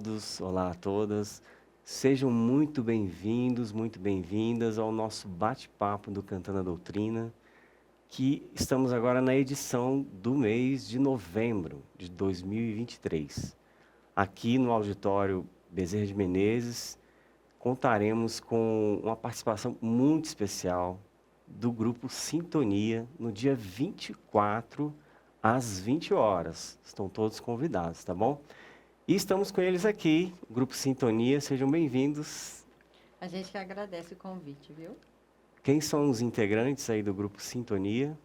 todos, olá a todas. Sejam muito bem-vindos, muito bem-vindas ao nosso bate-papo do Cantando a Doutrina, que estamos agora na edição do mês de novembro de 2023. Aqui no auditório Bezerra de Menezes, contaremos com uma participação muito especial do grupo Sintonia no dia 24, às 20 horas. Estão todos convidados, tá bom? E estamos com eles aqui, o Grupo Sintonia, sejam bem-vindos. A gente que agradece o convite, viu? Quem são os integrantes aí do Grupo Sintonia?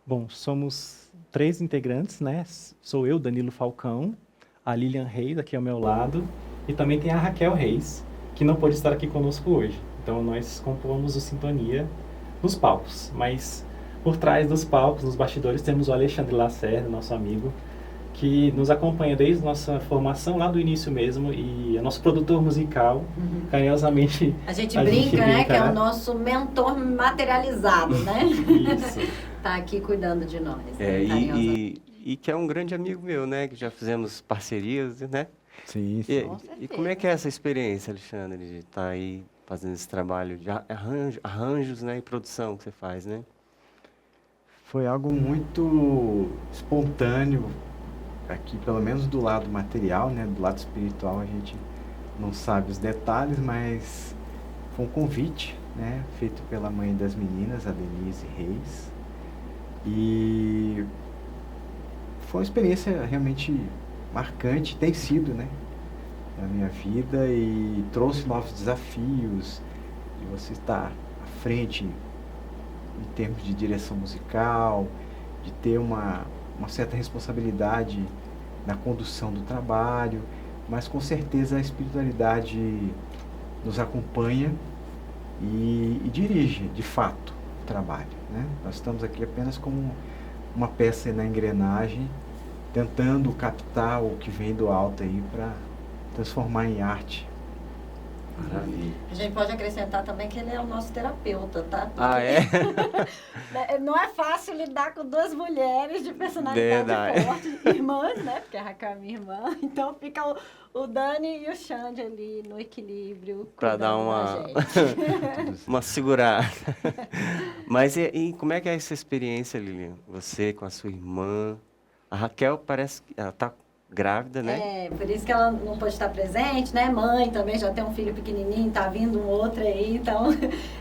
Bom, somos 3 integrantes, né? Sou eu, Danilo Falcão, a Lilian Reis aqui ao meu lado, e também tem a Raquel Reis, que não pôde estar aqui conosco hoje. Então, nós compomos o Sintonia nos palcos, mas por trás dos palcos, nos bastidores, temos o Alexandre Lacerda, nosso amigo, que nos acompanha desde nossa formação, lá do início mesmo, e é nosso produtor musical, carinhosamente... A gente brinca, né, que é o nosso mentor materializado, né? Isso. Tá aqui cuidando de nós. E que é um grande amigo meu, né, que já fizemos parcerias, né? Sim, E como é que é essa experiência, Alexandre, de estar aí fazendo esse trabalho de arranjos, né, e produção que você faz, né? Foi algo muito espontâneo. Aqui, pelo menos do lado material, né, do lado espiritual, a gente não sabe os detalhes, mas foi um convite, né, feito pela mãe das meninas, a Denise Reis, e foi uma experiência realmente marcante, tem sido, né, na minha vida, e trouxe novos desafios de você estar à frente em termos de direção musical, de ter uma certa responsabilidade na condução do trabalho, mas com certeza a espiritualidade nos acompanha e dirige, de fato, o trabalho, né? Nós estamos aqui apenas como uma peça na engrenagem, tentando captar o que vem do alto aí para transformar em arte. Maravilha. A gente pode acrescentar também que ele é o nosso terapeuta, tá? Porque Ah, é? não é fácil lidar com 2 mulheres de personalidade forte, irmãs, né? Porque a Raquel é minha irmã. Então fica o Dani e o Xande ali no equilíbrio. Para dar uma segurada. Mas e como é que é essa experiência, Lilian? Você com a sua irmã. A Raquel parece que ela está grávida, né? É, por isso que ela não pode estar presente, né? Mãe também já tem um filho pequenininho, tá vindo um outro aí, então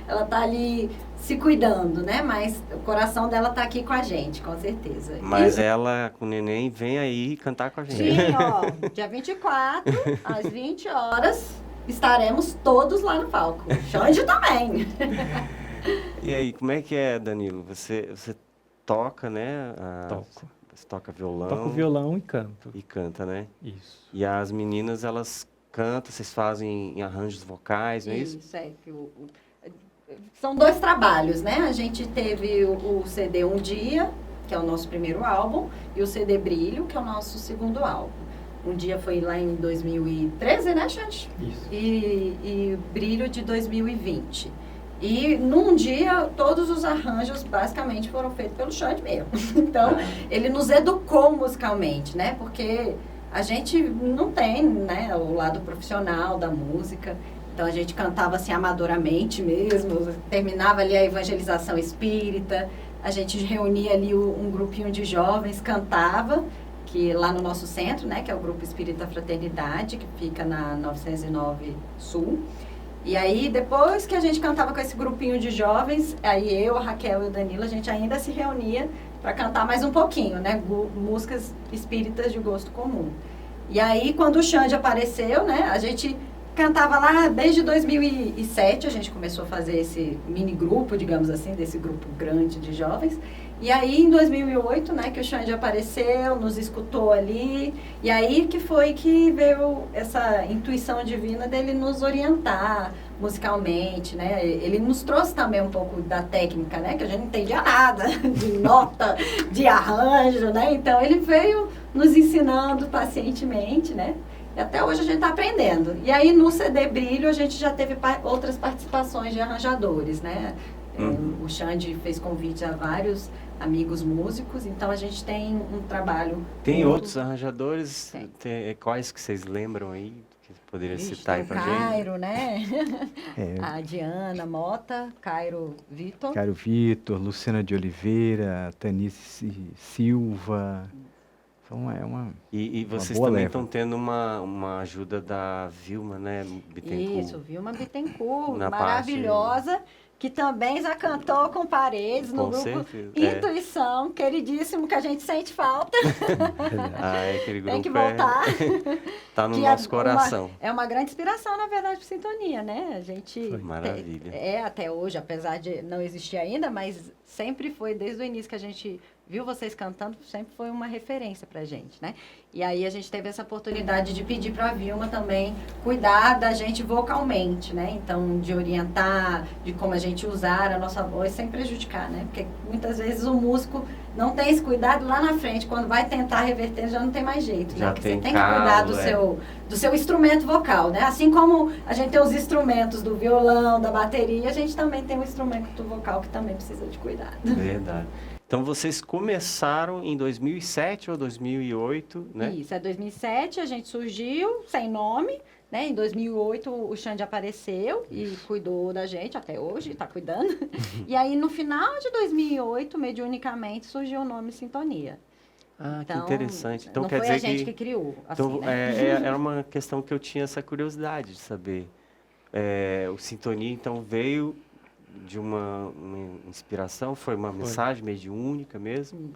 ela tá ali se cuidando, né? Mas o coração dela tá aqui com a gente, com certeza. Mas ela, com o neném, vem aí cantar com a gente. Sim, ó, dia 24, às 20 horas, estaremos todos lá no palco. Xande também. E aí, como é que é, Danilo? Você toca, né? Toco. Você toca violão. Toco violão e canto. E canta, né? Isso. E as meninas, elas cantam, vocês fazem em arranjos vocais, não é isso? Isso, é. São 2 trabalhos, né? A gente teve o CD Um Dia, que é o nosso primeiro álbum, e o CD Brilho, que é o nosso segundo álbum. Um Dia foi lá em 2013, né, Xande? Isso. E Brilho de 2020. E num dia, todos os arranjos basicamente foram feitos pelo Xande mesmo. Então, ele nos educou musicalmente, né? Porque a gente não tem, né, o lado profissional da música. Então, a gente cantava assim amadoramente mesmo. Terminava ali a evangelização espírita. A gente reunia ali um grupinho de jovens, cantava, que lá no nosso centro, né? Que é o Grupo Espírita Fraternidade, que fica na 909 Sul. E aí, depois que a gente cantava com esse grupinho de jovens, aí eu, a Raquel e o Danilo, a gente ainda se reunia para cantar mais um pouquinho, né? Músicas espíritas de gosto comum. E aí, quando o Xande apareceu, né? A gente cantava lá desde 2007, a gente começou a fazer esse mini grupo, digamos assim, desse grupo grande de jovens. E aí, em 2008, né, que o Xande apareceu, nos escutou ali, e aí que foi que veio essa intuição divina dele nos orientar musicalmente, né? Ele nos trouxe também um pouco da técnica, né, que a gente não entendia nada de nota, de arranjo, né? Então, ele veio nos ensinando pacientemente, né? E até hoje a gente está aprendendo. E aí, no CD Brilho, a gente já teve outras participações de arranjadores, né? O Xande fez convite a vários amigos músicos, então a gente tem um trabalho... Tem muito- outros arranjadores? Quais que vocês lembram aí? Que poderia citar aí tem pra o gente? Cairo, né? É, A Diana Mota, Cairo Vitor. Cário Vitor, Luciana de Oliveira, Tanice Silva. Então é uma E vocês boa também leva. estão tendo uma ajuda da Vilma, né? Bittencourt. Isso, Vilma Bittencourt, Na maravilhosa, que também já cantou com Paredes no Com grupo certeza, Intuição, queridíssimo, que a gente sente falta, Aquele grupo tem que voltar. tá no Que nosso coração. É uma grande inspiração, na verdade, para Sintonia, né? A gente Maravilha. até hoje, apesar de não existir ainda, mas sempre foi, desde o início que a gente viu vocês cantando, sempre foi uma referência pra gente, né? E aí a gente teve essa oportunidade de pedir para a Vilma também cuidar da gente vocalmente, né? Então, de orientar, de como a gente usar a nossa voz sem prejudicar, né? Porque muitas vezes o músico não tem esse cuidado lá na frente, quando vai tentar reverter já não tem mais jeito, né? Já Porque tem você tem que cuidar calo, do seu instrumento vocal, né? Assim como a gente tem os instrumentos do violão, da bateria, a gente também tem um instrumento vocal que também precisa de cuidado. Verdade. Então vocês começaram em 2007 ou 2008, né? Isso, é 2007, a gente surgiu sem nome, né? Em 2008 o Xande apareceu e cuidou da gente, até hoje está cuidando. E aí no final de 2008, mediunicamente, surgiu o nome Sintonia. Ah, Então, que interessante. Então não quer foi a dizer gente que criou, assim, então, né? era uma questão que eu tinha essa curiosidade de saber. O Sintonia, então, veio de uma inspiração, foi uma mensagem mediúnica mesmo?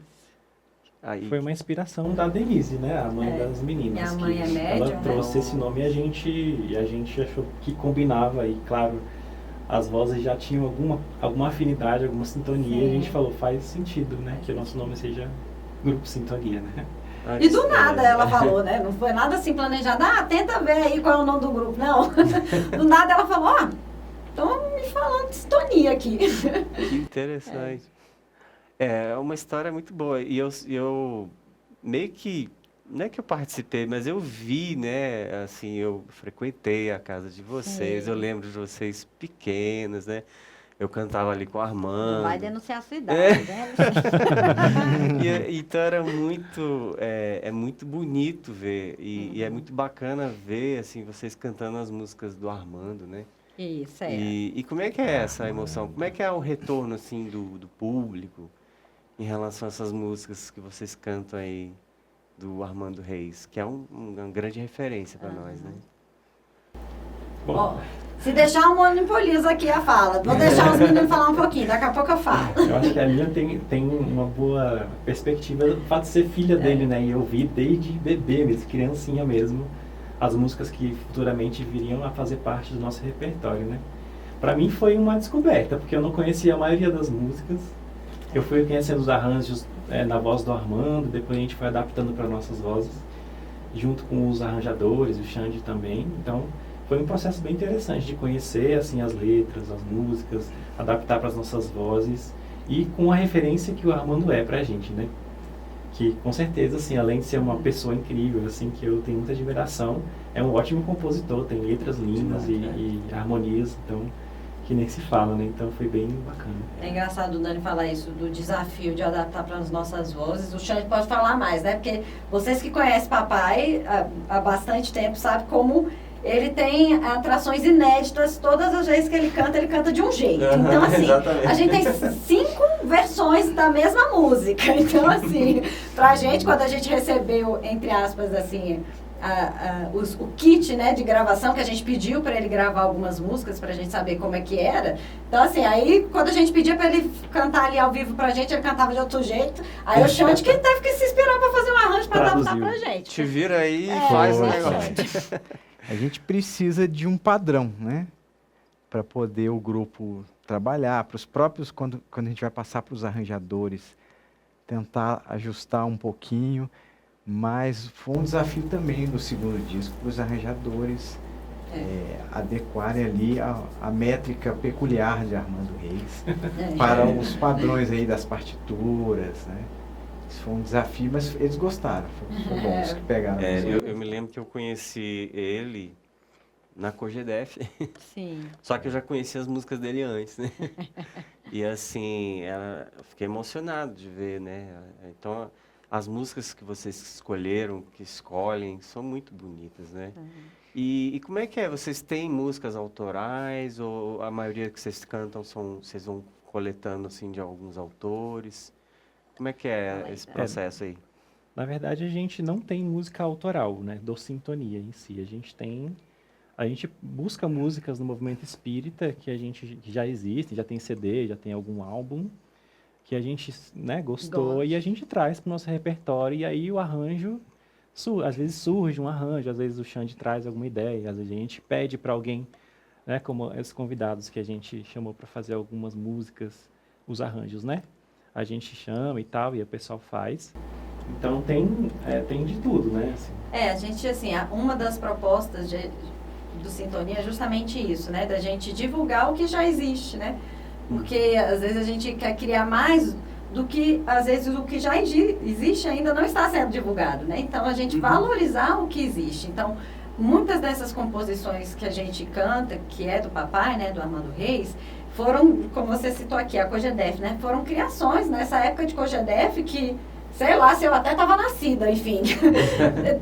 Aí, Foi uma inspiração da Denise, né? A mãe das meninas. Minha mãe que é médium, ela né? trouxe esse nome e a gente achou que combinava. E, claro, as vozes já tinham alguma afinidade, alguma sintonia. Sim. E a gente falou, faz sentido, né? Que o nosso nome seja Grupo Sintonia, né? E do nada ela falou, né? Não foi nada assim planejado. Ah, tenta ver aí qual é o nome do grupo. Não. Do nada ela falou, ó, estão me falando de sintonia aqui. Que interessante. É uma história muito boa. E eu meio que, não é que eu participei, mas eu vi, né? Assim, eu frequentei a casa de vocês. Sim. Eu lembro de vocês pequenos, né? Eu cantava ali com o Não Armando. vai denunciar a sua idade, né? Então era muito, é muito bonito ver. E é muito bacana ver, assim, vocês cantando as músicas do Armando, né? Isso, E como é que é essa emoção? Como é que é o retorno, assim, do público em relação a essas músicas que vocês cantam aí do Armando Reis, que é uma grande referência para nós, né? Bom, Ó, se deixar, eu monopolizo aqui a fala. Vou deixar os meninos falar um pouquinho, daqui a pouco eu falo. eu acho que a Lilian tem uma boa perspectiva do fato de ser filha dele, né? E eu vi desde bebê mesmo, criancinha mesmo, as músicas que futuramente viriam a fazer parte do nosso repertório, né? Para mim foi uma descoberta, porque eu não conhecia a maioria das músicas. Eu fui conhecendo os arranjos na voz do Armando, depois a gente foi adaptando para nossas vozes, junto com os arranjadores, o Xande também. Então, foi um processo bem interessante de conhecer assim as letras, as músicas, adaptar para as nossas vozes e com a referência que o Armando é para a gente, né? Que com certeza, assim, além de ser uma pessoa incrível, assim, que eu tenho muita admiração, é um ótimo compositor, tem letras lindas e harmonias, então, que nem se fala, né? Então foi bem bacana. É engraçado o Dani falar isso, do desafio de adaptar para as nossas vozes. O Xande pode falar mais, né? Porque vocês que conhecem papai há bastante tempo sabem como ele tem atrações inéditas. Todas as vezes que ele canta de um jeito. Então, assim, Exatamente. a gente tem 5 versões da mesma música. Então, assim, pra gente, quando a gente recebeu, entre aspas, assim, o kit, né, de gravação, que a gente pediu para ele gravar algumas músicas pra gente saber como é que era. Então, assim, aí quando a gente pedia para ele cantar ali ao vivo pra gente, ele cantava de outro jeito. Aí o Xande que teve que se inspirar para fazer um arranjo para adaptar pra gente. Te vira aí e É, faz o foi, negócio. A gente precisa de um padrão, né? Para poder o grupo trabalhar, para os próprios, quando a gente vai passar para os arranjadores, tentar ajustar um pouquinho. Mas foi um desafio também no segundo disco para os arranjadores adequarem ali a métrica peculiar de Armando Reis para os padrões aí das partituras, né? Isso foi um desafio, mas eles gostaram, foi bom, os que pegaram. Eu me lembro que eu conheci ele na Cogedef, Sim. só que eu já conhecia as músicas dele antes, né? E assim, eu fiquei emocionado de ver, né? Então, as músicas que vocês escolheram, que escolhem, são muito bonitas, né? E como é que é? Vocês têm músicas autorais ou a maioria que vocês cantam vocês vão coletando assim de alguns autores? Como é que Fala é aí, esse Fran. processo aí? Na verdade, a gente não tem música autoral, né, do Sintonia em si. A gente busca músicas no movimento espírita que já existem, já tem CD, já tem algum álbum que a gente, né, gostou Gosto. e a gente traz para o nosso repertório e aí o arranjo, às vezes surge um arranjo, às vezes o Xande traz alguma ideia, às vezes a gente pede para alguém, né, como esses convidados que a gente chamou para fazer algumas músicas, os arranjos, né? A gente chama e tal e o pessoal faz. Então tem de tudo, né? Assim. A gente, assim, uma das propostas do Sintonia é justamente isso, né? Da gente divulgar o que já existe, né? Porque, às vezes, a gente quer criar mais do que, às vezes, o que já existe ainda não está sendo divulgado, né? Então, a gente valorizar o que existe. Então, muitas dessas composições que a gente canta, que é do papai, né? Do Armando Reis, foram, como você citou aqui, a Cogedef, né? Foram criações nessa época de Cogedef que... Sei lá, se eu até estava nascida, enfim.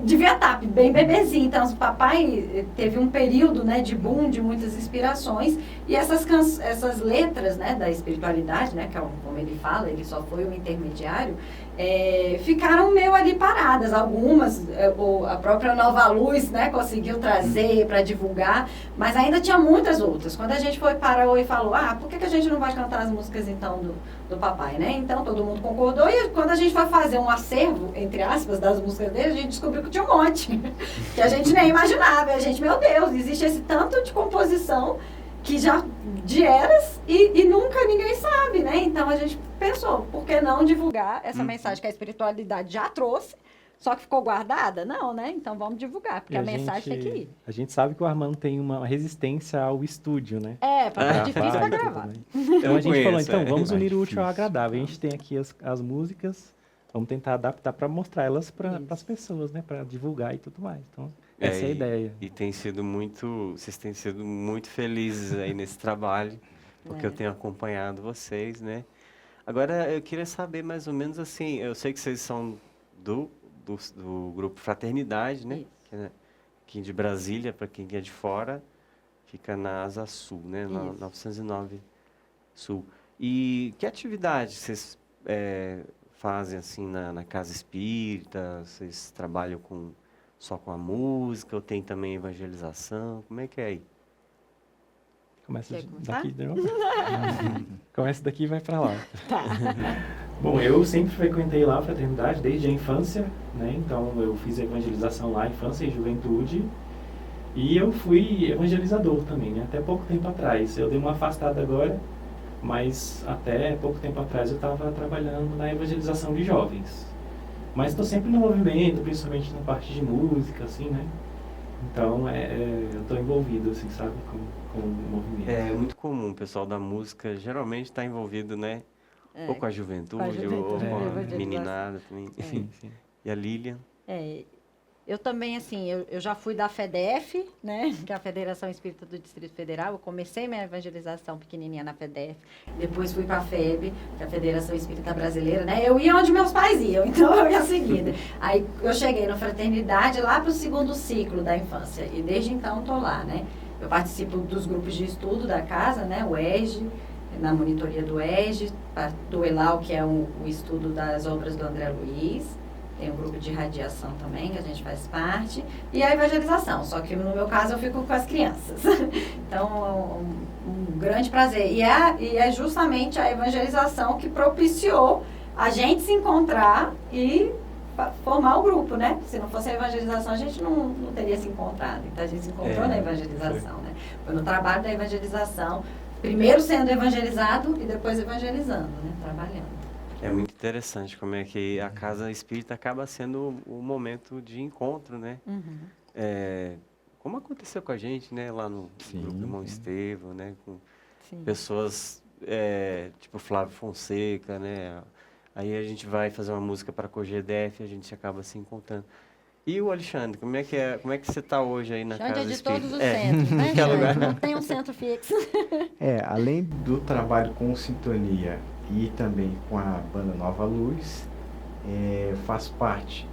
Devia estar bem bebezinho. Então, o papai teve um período, né, de boom, de muitas inspirações. E essas letras, né, da espiritualidade, né, que é como ele fala, ele só foi um intermediário, ficaram meio ali paradas. Algumas, a própria Nova Luz, né, conseguiu trazer para divulgar, mas ainda tinha muitas outras. Quando a gente parou e falou, por que a gente não vai cantar as músicas, então, do papai, né? Então, todo mundo concordou. E quando a gente foi fazer um acervo, entre aspas, das músicas dele, a gente descobriu que tinha um monte. Que a gente nem imaginava. E a gente, meu Deus, existe esse tanto de composição que já de eras e nunca ninguém sabe, né? Então, a gente pensou, por que não divulgar essa mensagem que a espiritualidade já trouxe, só que ficou guardada? Não, né? Então, vamos divulgar, porque a mensagem tem que ir. A gente sabe que o Armando tem uma resistência ao estúdio, né? É difícil para e tudo, gravar. né? Então, a gente falou, então, vamos é unir o mais útil ao difícil. agradável. A gente tem aqui as músicas, vamos tentar adaptar para mostrar elas para as pessoas, né? Para divulgar e tudo mais. Então, essa é a ideia. E vocês têm sido muito felizes aí nesse trabalho, porque eu tenho acompanhado vocês, né? Agora, eu queria saber mais ou menos assim, eu sei que vocês são do grupo Fraternidade, né? Isso. Que é aqui de Brasília, para quem é de fora, fica na Asa Sul, né? Na Isso. 909 Sul. E que atividade vocês fazem assim na Casa Espírita? Vocês trabalham só com a música ou tem também evangelização? Como é que é aí? Começa Quer daqui de novo? Começa daqui e vai para lá. Tá. Bom, eu sempre frequentei lá a fraternidade desde a infância, né? Então eu fiz a evangelização lá, infância e juventude. E eu fui evangelizador também, né? Até pouco tempo atrás. Eu dei uma afastada agora, mas até pouco tempo atrás eu estava trabalhando na evangelização de jovens. Mas estou sempre no movimento, principalmente na parte de música, assim, né? Então eu estou envolvido, assim, sabe, com o movimento. É muito comum o pessoal da música geralmente está envolvido, né? Ou com a juventude, ou com a evangelização. meninada também. Sim, sim. E a Lilian? Eu também, assim, eu já fui da FEDEF, né, que é a Federação Espírita do Distrito Federal. Eu comecei minha evangelização pequenininha na FEDEF, depois fui para a FEB, que é a Federação Espírita Brasileira, né? Eu ia onde meus pais iam, então eu ia seguindo. Aí eu cheguei na Fraternidade lá para o segundo ciclo da infância, e desde então estou lá, né? Eu participo dos grupos de estudo da casa, né, o EGE, na monitoria do EGE, do ELAU, que é o estudo das obras do André Luiz. Tem um grupo de radiação também, que a gente faz parte. E a evangelização, só que no meu caso eu fico com as crianças. Então, um grande prazer. E é justamente a evangelização que propiciou a gente se encontrar e formar o grupo, né? Se não fosse a evangelização, a gente não teria se encontrado. Então, a gente se encontrou na evangelização, né? Foi no trabalho da evangelização, primeiro sendo evangelizado e depois evangelizando, né? Trabalhando. É muito interessante como é que a Casa Espírita acaba sendo o momento de encontro, né? Como aconteceu com a gente, né? Lá no Grupo Irmão Estevão, né? Com pessoas tipo Flávio Fonseca, né? Aí a gente vai fazer uma música para a Cogedef e a gente acaba se encontrando. E o Alexandre, como é que você está hoje aí na Xande Casa é de Espírita? todos os centros, né, que lugar? Xande? Não tem um centro fixo. Além do trabalho com Sintonia e também com a banda Nova Luz, faço parte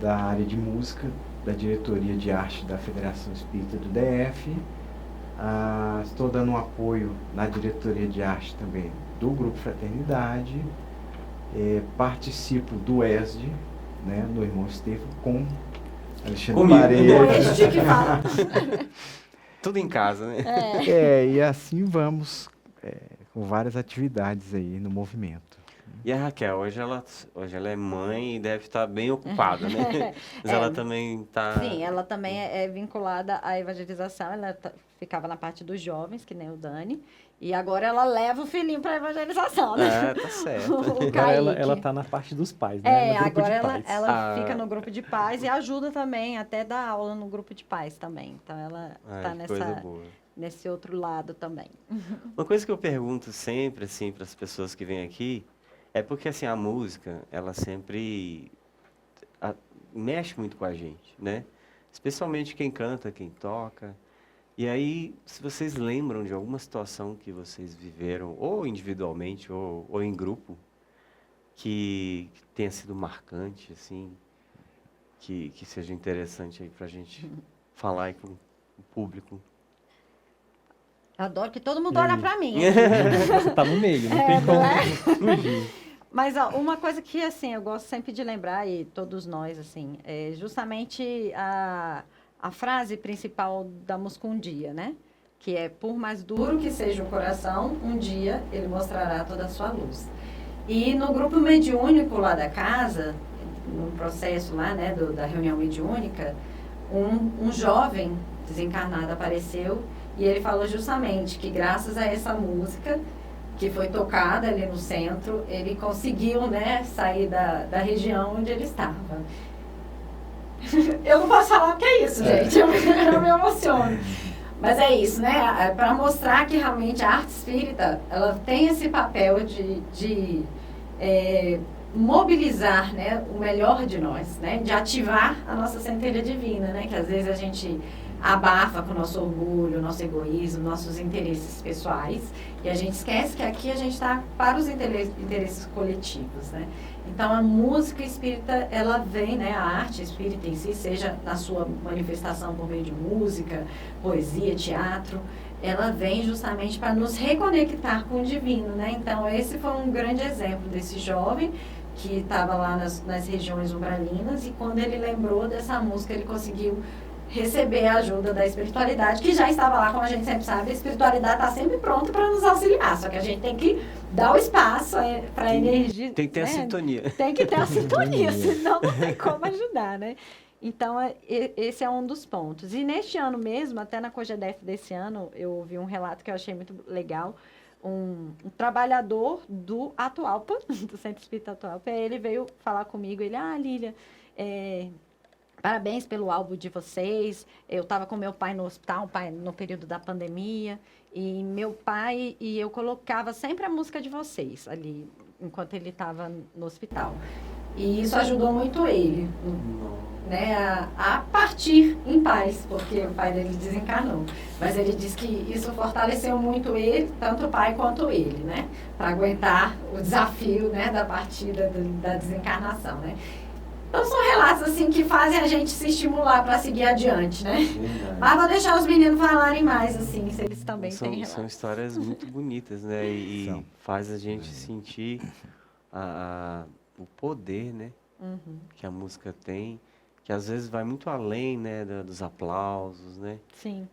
da área de música, da diretoria de arte da Federação Espírita do DF. Estou dando um apoio na diretoria de arte também do Grupo Fraternidade. Participo do ESD, né, no Irmão Estevão, com Alexandre Comigo. Parede. Este que fala. Tudo em casa, né? E assim vamos, com várias atividades aí no movimento. E a Raquel, hoje ela é mãe e deve estar bem ocupada, né? Mas ela também está... Sim, ela também é vinculada à evangelização, ela ficava na parte dos jovens, que nem o Dani, e agora ela leva o filhinho para a evangelização, né? Tá certo. O Agora ela Kaique. tá na parte dos pais, né? No grupo Agora de pais. ela fica no grupo de pais e ajuda também, até dar aula no grupo de pais também. Então ela tá Que coisa boa. nesse outro lado também. Uma coisa que eu pergunto sempre, assim, para as pessoas que vêm aqui, é porque, assim, a música, ela sempre mexe muito com a gente, né? Especialmente quem canta, quem toca. E aí, se vocês lembram de alguma situação que vocês viveram, ou individualmente, ou em grupo, que tenha sido marcante, assim, que seja interessante aí para a gente falar aí com o público. Eu adoro que todo mundo olha para mim. Você tá no meio, não tem como fugir. Mas ó, uma coisa que assim eu gosto sempre de lembrar, e todos nós, assim, é justamente a frase principal da música Um Dia, né? Que é: por mais duro que seja o coração, um dia ele mostrará toda a sua luz. E no grupo mediúnico lá da casa, no processo lá, né, da reunião mediúnica, um jovem desencarnado apareceu e ele falou justamente que graças a essa música que foi tocada ali no centro, ele conseguiu, né, sair da região onde ele estava. Eu não posso falar o que é isso, gente, eu me emociono. Mas é isso, né, para mostrar que realmente a arte espírita, ela tem esse papel de mobilizar, né, o melhor de nós, né, de ativar a nossa centelha divina, né, que às vezes a gente abafa com o nosso orgulho, nosso egoísmo, nossos interesses pessoais, e a gente esquece que aqui a gente está para os interesses coletivos, né? Então a música espírita, ela vem, né, a arte espírita em si, seja na sua manifestação por meio de música, poesia, teatro, ela vem justamente para nos reconectar com o divino, né? Então esse foi um grande exemplo desse jovem que estava lá nas regiões umbralinas, e quando ele lembrou dessa música, ele conseguiu receber a ajuda da espiritualidade, que já estava lá, como a gente sempre sabe. A espiritualidade está sempre pronta para nos auxiliar, só que a gente tem que dar o espaço para a energia. Tem que ter a sintonia. Tem que ter a sintonia, senão não tem como ajudar, né? Então, esse é um dos pontos. E neste ano mesmo, até na COGEDEF desse ano, eu ouvi um relato que eu achei muito legal. Um trabalhador do Atualpa, do Centro Espírita Atualpa, ele veio falar comigo, ele: Lília, parabéns pelo álbum de vocês. Eu estava com meu pai no hospital, no período da pandemia, e meu pai e eu colocava sempre a música de vocês ali, enquanto ele estava no hospital. E isso ajudou muito ele, né, a partir em paz, porque o pai dele desencarnou. Mas ele disse que isso fortaleceu muito ele, tanto o pai quanto ele, né, para aguentar o desafio, né, da partida, da desencarnação, né. Então são relatos assim que fazem a gente se estimular para seguir adiante, né? Mas vou deixar os meninos falarem mais, assim, se eles também têm relatos. São histórias muito bonitas, né? E faz a gente sentir o poder, né? Que a música tem, que às vezes vai muito além, né, dos aplausos, né? Sim.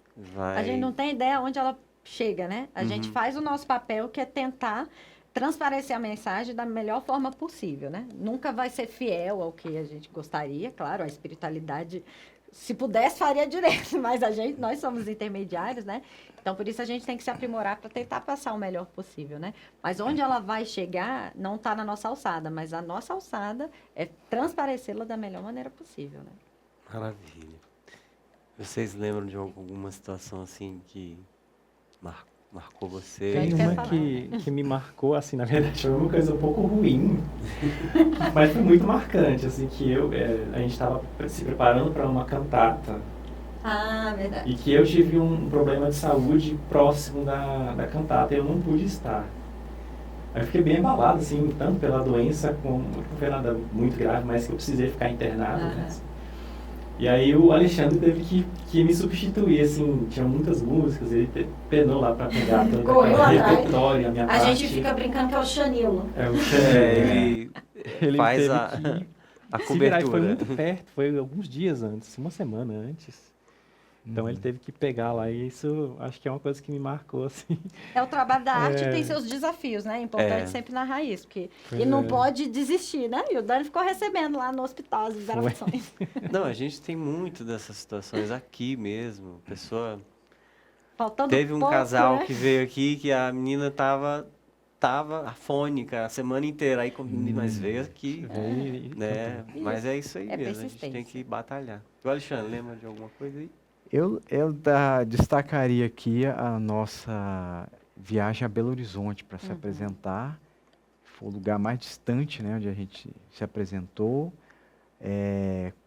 A gente não tem ideia onde ela chega, né? A gente faz o nosso papel, que é tentar transparecer a mensagem da melhor forma possível, né? Nunca vai ser fiel ao que a gente gostaria, claro, a espiritualidade, se pudesse, faria direito, mas nós somos intermediários, né? Então, por isso a gente tem que se aprimorar para tentar passar o melhor possível, né? Mas onde ela vai chegar não está na nossa alçada, mas a nossa alçada é transparecê-la da melhor maneira possível, né? Maravilha. Vocês lembram de alguma situação assim que marcou você? Tem quer uma falar. que me marcou, assim, na verdade foi uma coisa um pouco ruim, mas foi muito marcante, assim, que a gente estava se preparando para uma cantata Ah, verdade. e que eu tive um problema de saúde próximo da cantata e eu não pude estar. Aí eu fiquei bem abalado, assim, tanto pela doença, como não foi nada muito grave, mas que eu precisei ficar internado, né? E aí o Alexandre teve que me substituir, assim, tinha muitas músicas, ele penou lá pra pegar todo Correu aquele atrás. repertório, a minha A parte. gente fica brincando que é o Chanilo. É, o Ele faz teve a que se virar, e foi cobertura. muito perto, foi alguns dias antes, uma semana antes. Então ele teve que pegar lá, e isso acho que é uma coisa que me marcou, assim. É o trabalho da arte É. tem seus desafios, né? É importante É. sempre na raiz, porque Pois e não é. pode desistir, né? E o Dani ficou recebendo lá no hospital as gravações. Não, a gente tem muito dessas situações aqui mesmo. A pessoa Faltando teve um pouco, casal né? que veio aqui que a menina tava afônica a semana inteira, aí mas veio aqui, Veio e né? Mas é isso aí É mesmo, a gente tem persistência. que batalhar. O Alexandre, lembra de alguma coisa aí? Eu destacaria aqui a nossa viagem a Belo Horizonte para se apresentar. Foi o lugar mais distante, né, onde a gente se apresentou,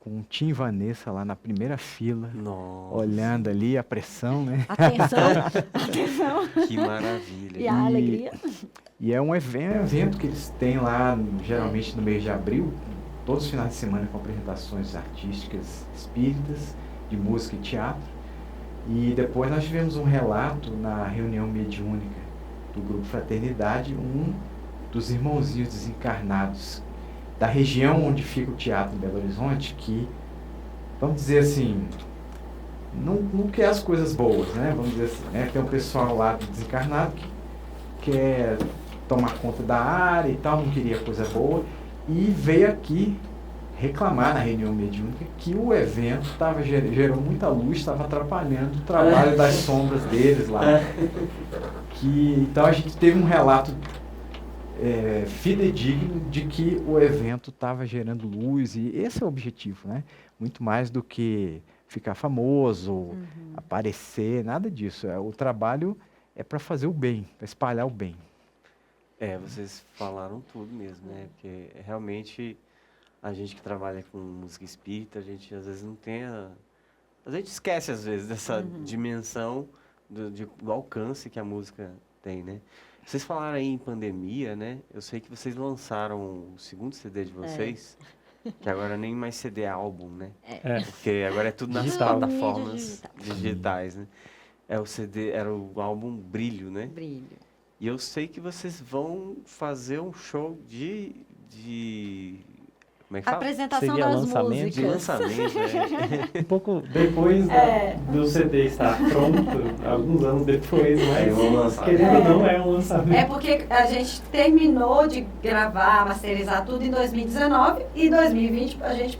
com o Tim e Vanessa lá na primeira fila, Nossa, olhando ali a pressão, né? Atenção, que maravilha. e a alegria. E é um evento que eles têm lá, geralmente no mês de abril, todos os finais de semana com apresentações artísticas espíritas, de música e teatro. E depois nós tivemos um relato na reunião mediúnica do Grupo Fraternidade, um dos irmãozinhos desencarnados da região onde fica o teatro em Belo Horizonte, que, vamos dizer assim, não quer as coisas boas, né? Vamos dizer assim, né? Tem um pessoal lá desencarnado que quer tomar conta da área e tal, não queria coisa boa, e veio aqui reclamar na reunião mediúnica que o evento gerou muita luz, estava atrapalhando o trabalho das sombras deles lá. Então a gente teve um relato fidedigno de que o evento estava gerando luz, e esse é o objetivo, né? Muito mais do que ficar famoso, aparecer, nada disso. O trabalho é para fazer o bem, para espalhar o bem. Vocês falaram tudo mesmo, né? Porque realmente a gente que trabalha com música espírita, a gente às vezes não tem a gente esquece às vezes dessa dimensão do alcance que a música tem, né? Vocês falaram aí em pandemia, né? Eu sei que vocês lançaram o segundo CD de vocês, que agora nem mais CD é álbum, né? Porque agora é tudo nas Digital. plataformas digitais, né? O CD, era o álbum Brilho, né? Brilho. E eu sei que vocês vão fazer um show de como é que fala? Apresentação Seria das lançamento? músicas. De lançamento, né? Um pouco depois do CD estar pronto, alguns anos depois, mas vamos lançar. querendo ou não, é um lançamento. É porque a gente terminou de gravar, masterizar tudo em 2019 e 2020 a gente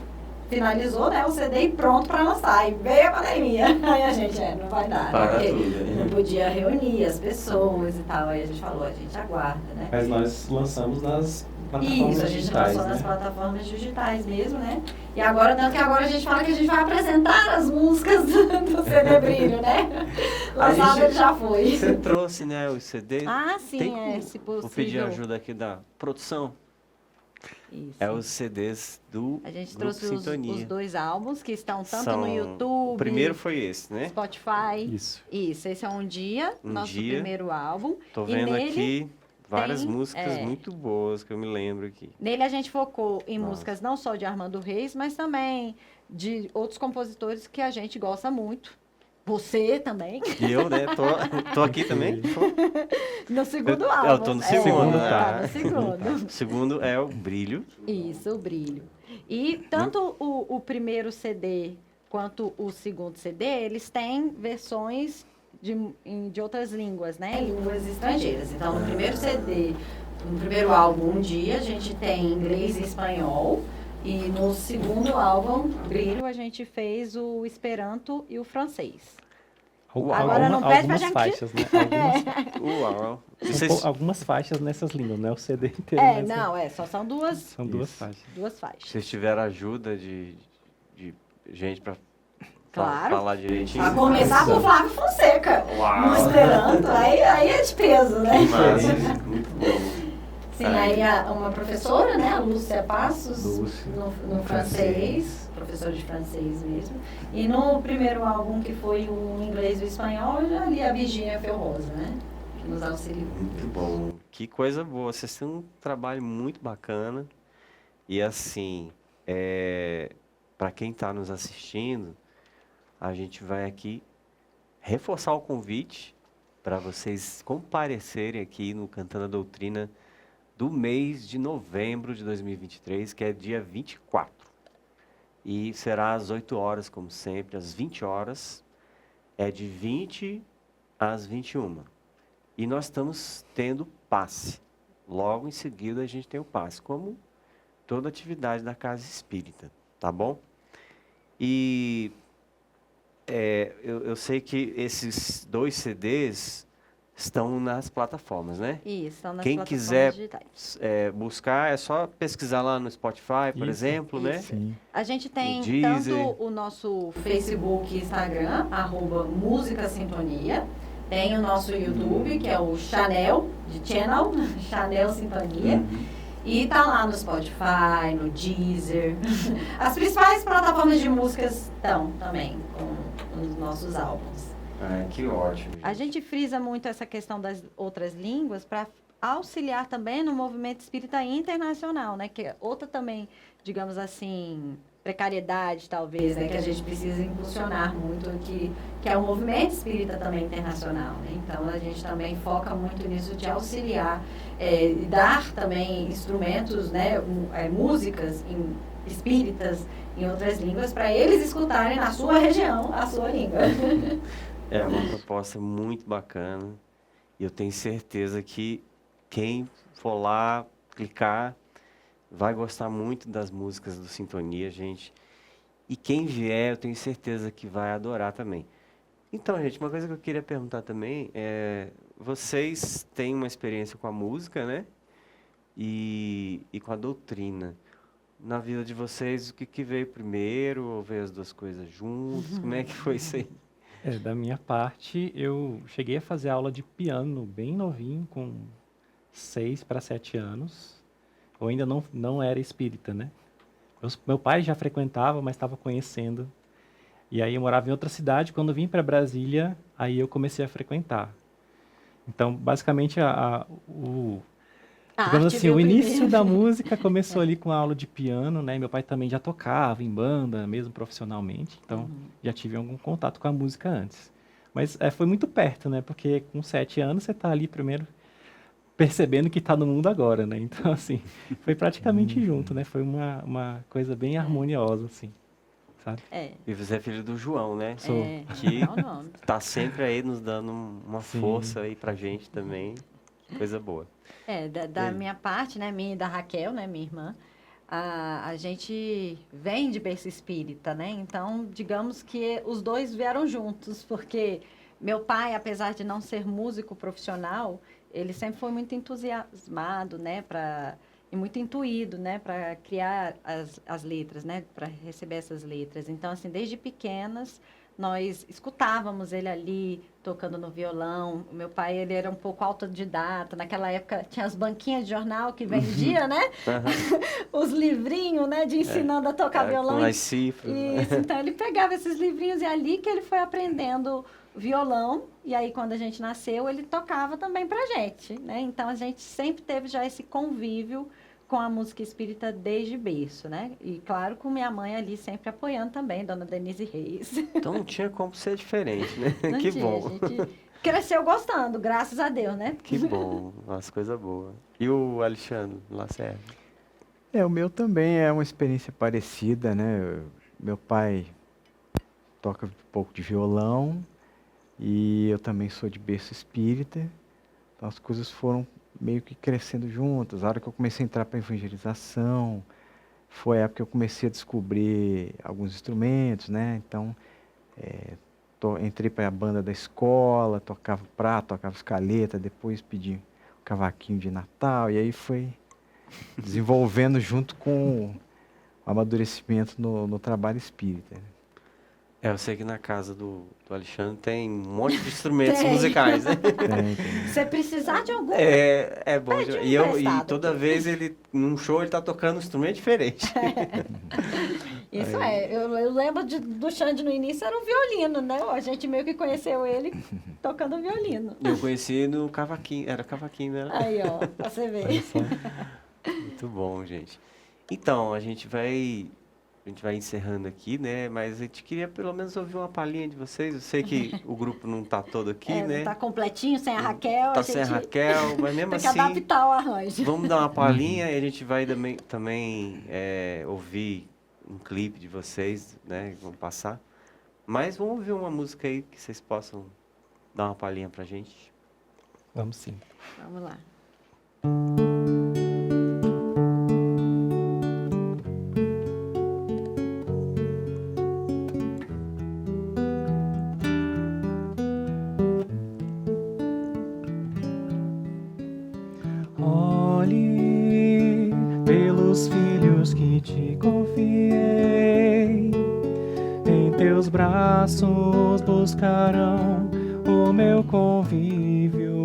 finalizou, né, o CD pronto para lançar. E veio a pandemia. Aí a gente, não vai dar. Para Porque tudo, né? não podia reunir as pessoas e tal. Aí a gente falou, a gente aguarda, né? Mas nós lançamos nas plataformas Isso, a gente digitais, lançou nas né? plataformas digitais mesmo, né? E agora, tanto que agora a gente fala que a gente vai apresentar as músicas do CD Brilho, né? Lançado gente- já foi. Você trouxe, né, o CD? Ah, sim, Tem como- se Vou pedir possível. ajuda aqui da produção. Isso. É os CDs do A gente Grupo trouxe Sintonia. os dois álbuns que estão tanto São- no YouTube, O primeiro foi esse, né? Spotify. Isso. Isso, esse é Um Dia, Um nosso Dia. primeiro álbum. Tô E vendo nele aqui várias tem- músicas muito boas que eu me lembro aqui. Nele a gente focou em Nossa. músicas não só de Armando Reis, mas também de outros compositores que a gente gosta muito. Você também. E eu, né, tô aqui também. No segundo Eu álbum. tô no É, segundo, tá né? no segundo. O segundo é o Brilho. Isso, o Brilho. E tanto o primeiro CD quanto o segundo CD, eles têm versões de outras línguas, né? Línguas estrangeiras. Então, no primeiro CD, no primeiro álbum, Um Dia, a gente tem inglês e espanhol. E no segundo álbum, Brilho, a gente fez o Esperanto e o francês. Agora não pede pra algumas gente- faixas, né? Uau! Algumas faixas nessas línguas, não é o CD inteiro. mas Só são duas São duas Isso. faixas. faixas. Vocês tiveram ajuda de gente para Claro. falar direitinho? A começar por Flávio Fonseca. Uau. No Esperanto, aí é de peso, né? Massa, muito bom. Sim, aí uma professora, né, a Lúcia Passos, Lúcia. no francês, professora de francês mesmo. E no primeiro álbum, que foi o inglês e o espanhol, eu já li a Virgínia Ferrosa, né, que nos auxiliou. Muito bom. Que coisa boa. Vocês têm um trabalho muito bacana. E assim, para quem está nos assistindo, a gente vai aqui reforçar o convite para vocês comparecerem aqui no Cantando a Doutrina do mês de novembro de 2023, que é dia 24. E será às 8 horas, como sempre, às 20 horas. É de 20 às 21. E nós estamos tendo passe. Logo em seguida a gente tem o passe, como toda atividade da Casa Espírita, tá bom? E eu sei que esses 2 CDs estão nas plataformas, né? Isso, estão nas Quem plataformas quiser digitais. buscar, é só pesquisar lá no Spotify, por Isso, exemplo, né? Sim. A gente tem No Deezer. tanto o nosso Facebook e Instagram, @Música Sintonia. Tem o nosso YouTube, que é o Chanel, de Channel, Chanel Sintonia. E tá lá no Spotify, no Deezer. As principais plataformas de músicas estão também com os nossos álbuns. Que ótimo. A gente frisa muito essa questão das outras línguas para auxiliar também no movimento espírita internacional, né? Que é outra também, digamos assim, precariedade, talvez, né? Que a gente precisa impulsionar muito aqui, que é o movimento espírita também internacional, né? Então, a gente também foca muito nisso de auxiliar e dar também instrumentos, né? Músicas espíritas em outras línguas para eles escutarem na sua região a sua língua. É uma proposta muito bacana. E eu tenho certeza que quem for lá clicar vai gostar muito das músicas do Sintonia, gente. E quem vier, eu tenho certeza que vai adorar também. Então, gente, uma coisa que eu queria perguntar também é... Vocês têm uma experiência com a música, né? E com a doutrina. Na vida de vocês, o que veio primeiro? Ou veio as duas coisas juntas? Como é que foi isso aí? Da minha parte, eu cheguei a fazer aula de piano bem novinho, com 6 para 7 anos. Eu ainda não era espírita, né? Meu pai já frequentava, mas estava conhecendo. E aí eu morava em outra cidade. Quando eu vim para Brasília, aí eu comecei a frequentar. Então, basicamente, digamos assim, o início da música começou ali com a aula de piano, né? Meu pai também já tocava em banda, mesmo profissionalmente. Então, já tive algum contato com a música antes. Mas foi muito perto, né? Porque com 7 anos você está ali primeiro percebendo que está no mundo agora, né? Então, assim, foi praticamente junto, né? Foi uma coisa bem harmoniosa, assim, sabe? E você é filho do João, né? Sou. Que É o nome. tá sempre aí nos dando uma Sim. força aí pra gente também. Coisa boa. Da minha parte, né, minha e da Raquel, né, minha irmã, a gente vem de berço espírita, né? Então, digamos que os dois vieram juntos, porque meu pai, apesar de não ser músico profissional, ele sempre foi muito entusiasmado, né, e muito intuído, né, para criar as letras, né, para receber essas letras. Então, assim, desde pequenas, nós escutávamos ele ali tocando no violão. O meu pai, ele era um pouco autodidata. Naquela época tinha as banquinhas de jornal que vendia, né? Os livrinhos, né, de ensinando a tocar violão. Com as cifras. Isso, então ele pegava esses livrinhos e ali que ele foi aprendendo violão. E aí, quando a gente nasceu, ele tocava também pra gente, né? Então, a gente sempre teve já esse convívio com a música espírita desde berço, né? E, claro, com minha mãe ali sempre apoiando também, Dona Denise Reis. Então não tinha como ser diferente, né? Não Que tinha, bom. A gente cresceu gostando, graças a Deus, né? Que bom. Nossa, coisa boa. E o Alexandre Lacerda? O meu também é uma experiência parecida, né? Meu pai toca um pouco de violão e eu também sou de berço espírita. Então as coisas foram meio que crescendo juntas. A hora que eu comecei a entrar para evangelização, foi a época que eu comecei a descobrir alguns instrumentos, né? Então, entrei para a banda da escola, tocava prato, tocava escaleta, depois pedi um cavaquinho de Natal, e aí foi desenvolvendo junto com o amadurecimento no trabalho espírita. Eu sei que na casa do Alexandre tem um monte de instrumentos Tem. musicais, né? Se você precisar de algum, É bom. Pede um E emprestado toda aqui. vez num show, ele tá tocando um instrumento diferente. isso eu lembro do Xande no início era um violino, né? A gente meio que conheceu ele tocando violino. Eu conheci no cavaquinho, era cavaquinho, né? Aí, ó, pra você ver. Muito bom, gente. Então, a gente vai encerrando aqui, né? Mas a gente queria pelo menos ouvir uma palhinha de vocês. Eu sei que o grupo não tá todo aqui, né? Não tá completinho, sem a Raquel. Tá a sem a gente Raquel, mas mesmo tem que assim, adaptar o arranjo. vamos dar uma palhinha e a gente vai também ouvir um clipe de vocês, né? Vamos passar. Mas vamos ouvir uma música aí que vocês possam dar uma palhinha pra gente. Vamos sim. Vamos lá. Olhe pelos filhos que te confiei, em teus braços buscarão o meu convívio.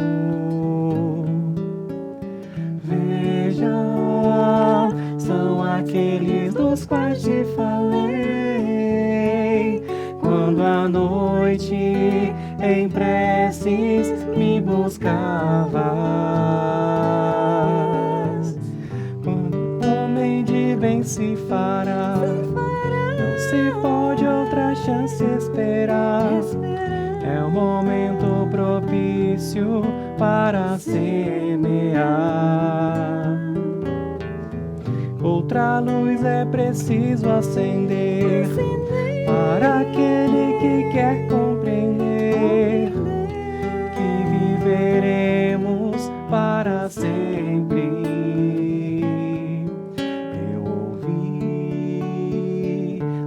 Veja, são aqueles dos quais te falei, quando à noite em preces me buscavas. Quando o homem de bem se fará, não se pode outra chance esperar. É o momento propício para semear. Outra luz é preciso acender para aquele que quer compreender que viveremos para sempre. Eu ouvi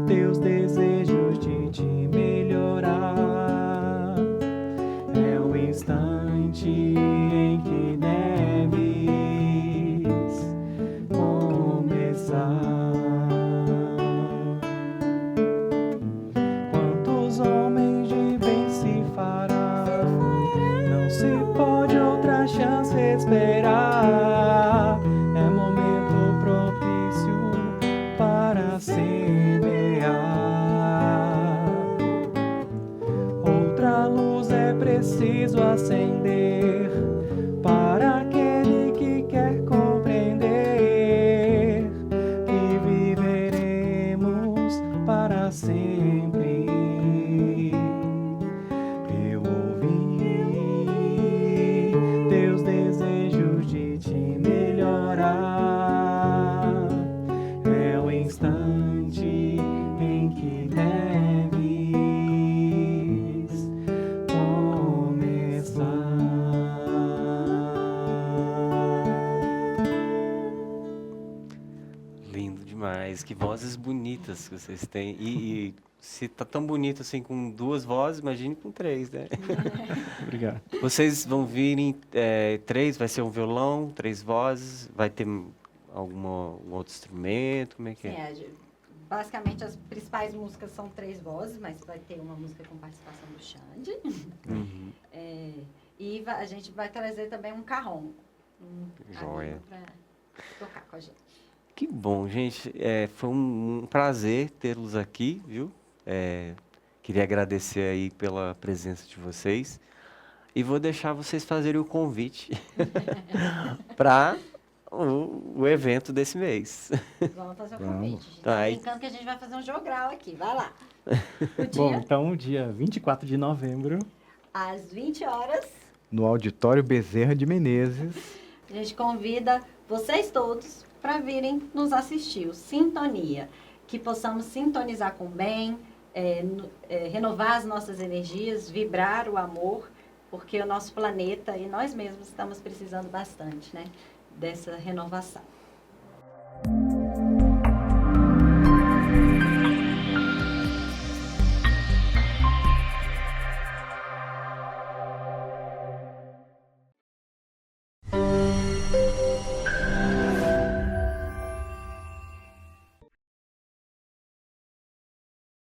teus desejos de te melhorar. É o instante em que deves começar. Quantos homens de bem se fará? Não se pode outra chance esperar. É momento propício para semear. Outra luz é preciso acender para aquele que quer compreender que viveremos para sempre. Eu ouvi teus desejos de te melhorar. É o instante em que deves começar. Lindo demais, que vozes bonitas que vocês têm. E se tá tão bonito assim com duas vozes, imagine com três, né? Obrigado. Vocês vão vir em três, vai ser um violão, três vozes, vai ter um outro instrumento, como é que Sim, é? basicamente as principais músicas são 3 vozes, mas vai ter uma música com participação do Xande. Uhum. E a gente vai trazer também um carrom. Joia. Para tocar com a gente. Que bom, gente. Foi um prazer tê-los aqui, viu? Queria agradecer aí pela presença de vocês. E vou deixar vocês fazerem o convite para o evento desse mês. Vamos fazer o convite. Tá, Tá aí- brincando que a gente vai fazer um jogral aqui. Vai lá. O Bom, dia, então, dia 24 de novembro, às 20 horas, No Auditório Bezerra de Menezes. a gente convida vocês todos para virem nos assistir. O Sintonia. Que possamos sintonizar com o bem, renovar as nossas energias, vibrar o amor, porque o nosso planeta e nós mesmos estamos precisando bastante, né, dessa renovação.